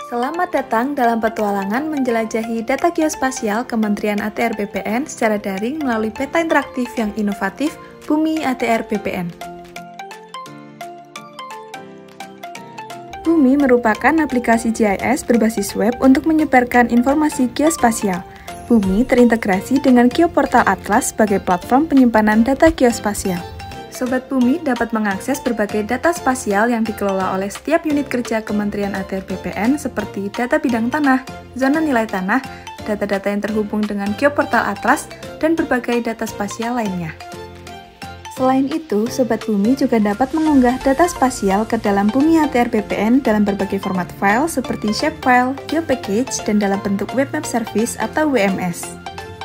Selamat datang dalam petualangan menjelajahi data geospasial Kementerian ATR BPN secara daring melalui peta interaktif yang inovatif Bumi ATR BPN. Bumi merupakan aplikasi GIS berbasis web untuk menyebarkan informasi geospasial. Bumi terintegrasi dengan Geoportal Atlas sebagai platform penyimpanan data geospasial. Sobat Bumi dapat mengakses berbagai data spasial yang dikelola oleh setiap unit kerja Kementerian ATR BPN seperti data bidang tanah, zona nilai tanah, data-data yang terhubung dengan Geoportal Atlas, dan berbagai data spasial lainnya. Selain itu, Sobat Bumi juga dapat mengunggah data spasial ke dalam Bumi ATR BPN dalam berbagai format file seperti shapefile, geopackage, dan dalam bentuk web map service atau WMS.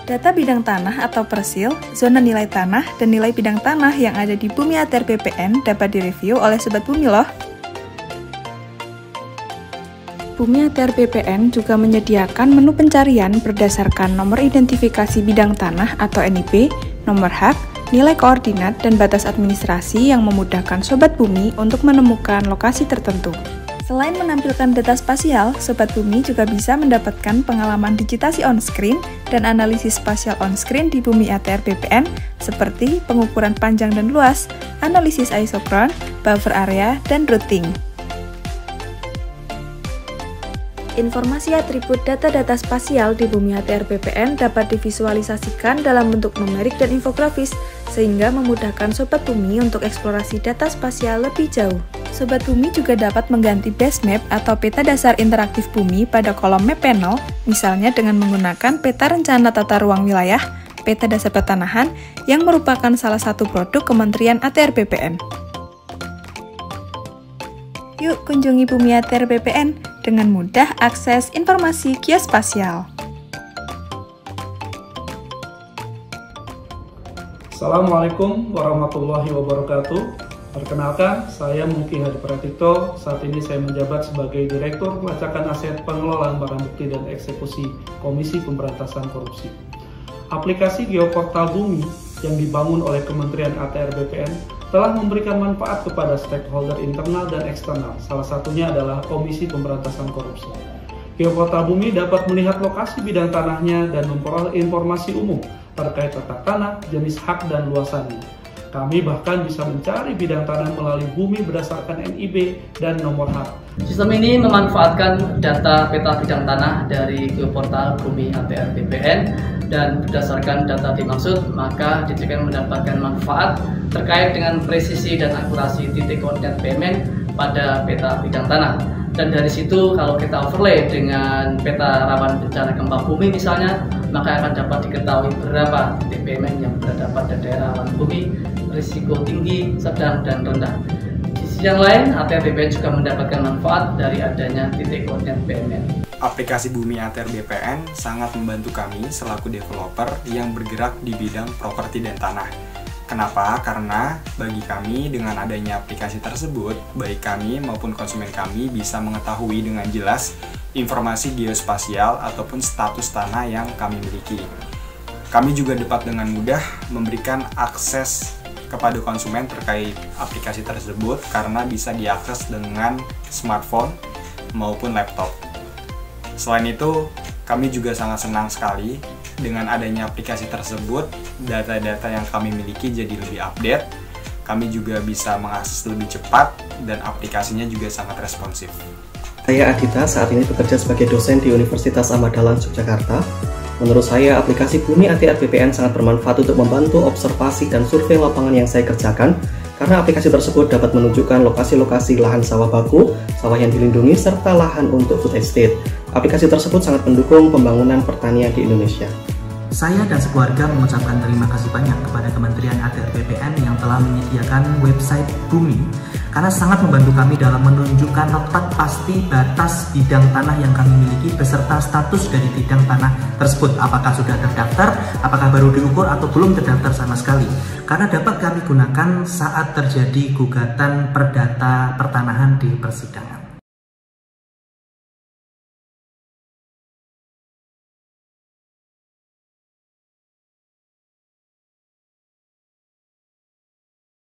Data bidang tanah atau persil, zona nilai tanah, dan nilai bidang tanah yang ada di Bumi ATR BPN dapat direview oleh Sobat Bumi loh. Bumi ATR BPN juga menyediakan menu pencarian berdasarkan nomor identifikasi bidang tanah atau NIB, nomor hak, nilai koordinat, dan batas administrasi yang memudahkan Sobat Bumi untuk menemukan lokasi tertentu. Selain menampilkan data spasial, Sobat Bumi juga bisa mendapatkan pengalaman digitasi on-screen dan analisis spasial on-screen di Bumi ATR BPN seperti pengukuran panjang dan luas, analisis isochron, buffer area, dan routing. Informasi atribut data-data spasial di Bumi ATR BPN dapat divisualisasikan dalam bentuk numerik dan infografis, sehingga memudahkan Sobat Bumi untuk eksplorasi data spasial lebih jauh. Sobat Bumi juga dapat mengganti base map atau peta dasar interaktif Bumi pada kolom map panel, misalnya dengan menggunakan peta rencana tata ruang wilayah, peta dasar pertanahan, yang merupakan salah satu produk Kementerian ATR BPN. Yuk kunjungi Bumi ATR BPN dengan mudah akses informasi geospasial. Assalamualaikum warahmatullahi wabarakatuh. Perkenalkan, saya Muki Hadi Pratikto. Saat ini saya menjabat sebagai Direktur Pelacakan Aset Pengelolaan Barang Bukti dan Eksekusi Komisi Pemberantasan Korupsi. Aplikasi Geoportal Bumi yang dibangun oleh Kementerian ATR BPN telah memberikan manfaat kepada stakeholder internal dan eksternal, salah satunya adalah Komisi Pemberantasan Korupsi. Geoportal Bumi dapat melihat lokasi bidang tanahnya dan memperoleh informasi umum terkait letak tanah, jenis hak, dan luasannya. Kami bahkan bisa mencari bidang tanah melalui Bumi berdasarkan NIB dan nomor hak. Sistem ini memanfaatkan data peta bidang tanah dari Geoportal Bumi ATR BPN, dan berdasarkan data dimaksud, maka DJPN mendapatkan manfaat terkait dengan presisi dan akurasi titik koordinat BMN pada peta bidang tanah. Dan dari situ kalau kita overlay dengan peta rawan bencana gempa bumi misalnya, maka akan dapat diketahui berapa titik BMN yang berada pada daerah rawan bumi, risiko tinggi, sedang, dan rendah. Di sisi yang lain, ATR BPN juga mendapatkan manfaat dari adanya titik koordinat BMN. Aplikasi Bumi ATR BPN sangat membantu kami selaku developer yang bergerak di bidang properti dan tanah. Kenapa? Karena bagi kami dengan adanya aplikasi tersebut, baik kami maupun konsumen kami bisa mengetahui dengan jelas informasi geospasial ataupun status tanah yang kami miliki. Kami juga dapat dengan mudah memberikan akses kepada konsumen terkait aplikasi tersebut karena bisa diakses dengan smartphone maupun laptop. Selain itu, kami juga sangat senang sekali dengan adanya aplikasi tersebut, data-data yang kami miliki jadi lebih update, kami juga bisa mengakses lebih cepat, dan aplikasinya juga sangat responsif. Saya Adita, saat ini bekerja sebagai dosen di Universitas Ahmad Dahlan, Yogyakarta. Menurut saya, aplikasi Bumi ATR BPN sangat bermanfaat untuk membantu observasi dan survei lapangan yang saya kerjakan, karena aplikasi tersebut dapat menunjukkan lokasi-lokasi lahan sawah baku, sawah yang dilindungi, serta lahan untuk food estate. Aplikasi tersebut sangat mendukung pembangunan pertanian di Indonesia. Saya dan sekeluarga mengucapkan terima kasih banyak kepada Kementerian ATR BPN yang telah menyediakan website Bumi, karena sangat membantu kami dalam menunjukkan letak pasti batas bidang tanah yang kami miliki beserta status dari bidang tanah tersebut, apakah sudah terdaftar, apakah baru diukur, atau belum terdaftar sama sekali, karena dapat kami gunakan saat terjadi gugatan perdata pertanahan di persidangan.